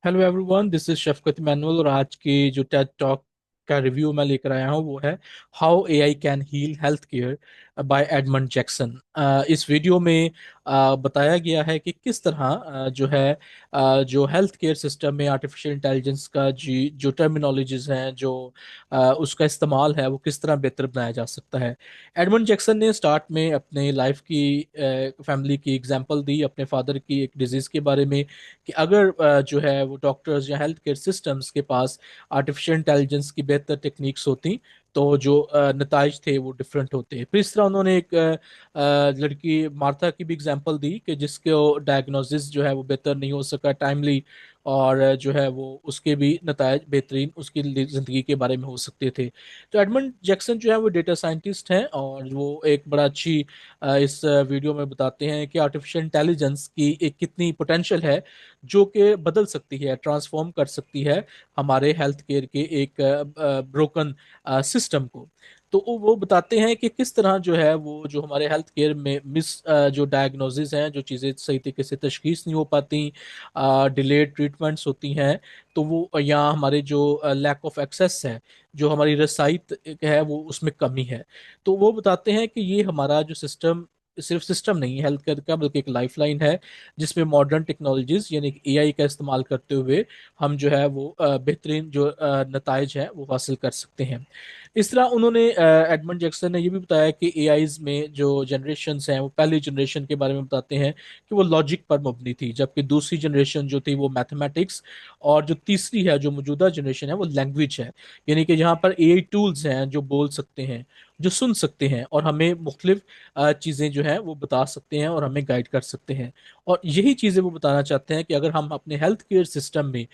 Hello everyone, this is Shafqat manual. और आज की जो टेड टॉक का रिव्यू मैं लेकर आया हूँ वो है how AI can heal health care by Edmund Jackson. इस वीडियो में बताया गया है कि किस तरह जो हेल्थ केयर सिस्टम में आर्टिफिशियल इंटेलिजेंस का जी जो टर्मिनोलॉजीज हैं, जो उसका इस्तेमाल है, वो किस तरह बेहतर बनाया जा सकता है। एडमंड जैक्सन ने स्टार्ट में अपने लाइफ की फैमिली की एग्जांपल दी, अपने फादर की एक डिजीज के बारे में, कि अगर जो है वो डॉक्टर्स या हेल्थ केयर सिस्टम्स के पास आर्टिफिशियल इंटेलिजेंस की बेहतर टेक्निक्स होती तो जो नताइज थे वो डिफरेंट होते। फिर इस तरह उन्होंने एक लड़की मार्था की भी एग्जांपल दी कि जिसके डायग्नोसिस जो है वो बेहतर नहीं हो सका टाइमली, और जो है वो उसके भी नताइज बेहतरीन उसकी जिंदगी के बारे में हो सकते थे। तो एडमंड जैक्सन जो है वो डेटा साइंटिस्ट हैं, और वो एक बड़ा अच्छी इस वीडियो में बताते हैं कि आर्टिफिशियल इंटेलिजेंस की एक कितनी पोटेंशियल है, जो कि बदल सकती है, ट्रांसफॉर्म कर सकती है हमारे हेल्थ केयर के एक ब्रोकन सिस्टम को। तो वो बताते हैं कि किस तरह जो है वो जो हमारे हेल्थ केयर में जो डायग्नोसिस हैं, जो चीज़ें सही तरीके से तशखीस नहीं हो पाती, डिलेड ट्रीटमेंट्स होती हैं, तो वो या हमारे जो लैक ऑफ एक्सेस है, जो हमारी रसायत है, वो उसमें कमी है। तो वो बताते हैं कि ये हमारा जो सिस्टम सिर्फ सिस्टम नहीं है हेल्थ केयर का, बल्कि एक लाइफलाइन है, जिसमें मॉडर्न टेक्नोलॉजीज यानी कि एआई का इस्तेमाल करते हुए हम जो है वो बेहतरीन जो नताइज हैं वो हासिल कर सकते हैं। इस तरह उन्होंने एडमंड जैक्सन ने ये भी बताया कि एआईज में जो जनरेशन्स हैं वो पहली जनरेशन के बारे में बताते हैं कि वो लॉजिक पर मबनी थी, जबकि दूसरी जनरेशन जो थी वो मैथमेटिक्स, और जो तीसरी है जो मौजूदा जनरेशन है वो लैंग्वेज है। यानी कि यहाँ पर एआई टूल्स हैं जो बोल सकते हैं, जो सुन सकते हैं, और हमें मुख्तलिफ चीज़ें जो हैं वो बता सकते हैं और हमें गाइड कर सकते हैं। और यही चीज़ें वो बताना चाहते हैं कि अगर हम अपने हेल्थ केयर सिस्टम में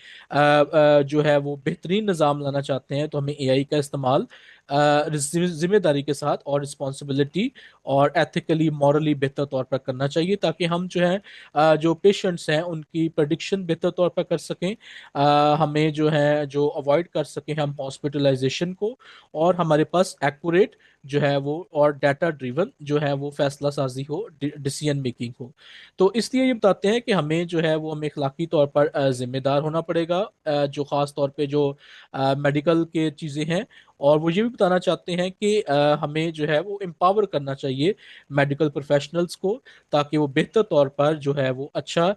जो है वो बेहतरीन निज़ाम लाना चाहते हैं, तो हमें एआई का इस्तेमाल जिम्मेदारी के साथ और रिस्पॉन्सिबिलिटी और एथिकली मॉरली बेहतर तौर पर करना चाहिए, ताकि हम जो है जो पेशेंट्स हैं उनकी प्रडिक्शन बेहतर तौर पर कर सकें, हमें जो है जो अवॉइड कर सकें हम हॉस्पिटलाइजेशन को, और हमारे पास एक्यूरेट जो है वो और डाटा ड्रिवन जो है वो फैसला साजी हो, डिसीजन मेकिंग हो। तो इसलिए ये बताते हैं कि हमें जो है वो हमें इखलाकी तौर पर जिम्मेदार होना पड़ेगा, जो ख़ास तौर पे जो मेडिकल के चीज़ें हैं। और वो ये भी बताना चाहते हैं कि हमें जो है वो एम्पावर करना चाहिए मेडिकल प्रोफेशनल्स को, ताकि वो बेहतर तौर पर जो है वो अच्छा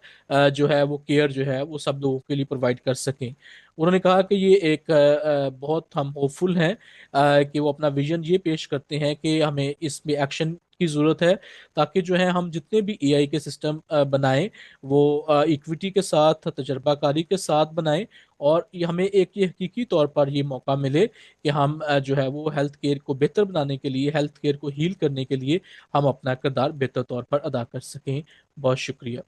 जो है वो केयर जो है वो सब लोगों के लिए प्रोवाइड कर सकें। उन्होंने कहा कि ये एक बहुत हम होपफुल हैं कि वो अपना विजन ये पेश करते हैं कि हमें इसमें एक्शन की ज़रूरत है, ताकि जो है हम जितने भी एआई के सिस्टम बनाएं वो इक्विटी के साथ, तजर्बाकारी के साथ बनाएं, और ये हमें एक ये हकीकी तौर पर ये मौका मिले कि हम जो है वो हेल्थ केयर को बेहतर बनाने के लिए, हेल्थ केयर को हील करने के लिए हम अपना किरदार बेहतर तौर पर अदा कर सकें। बहुत शुक्रिया।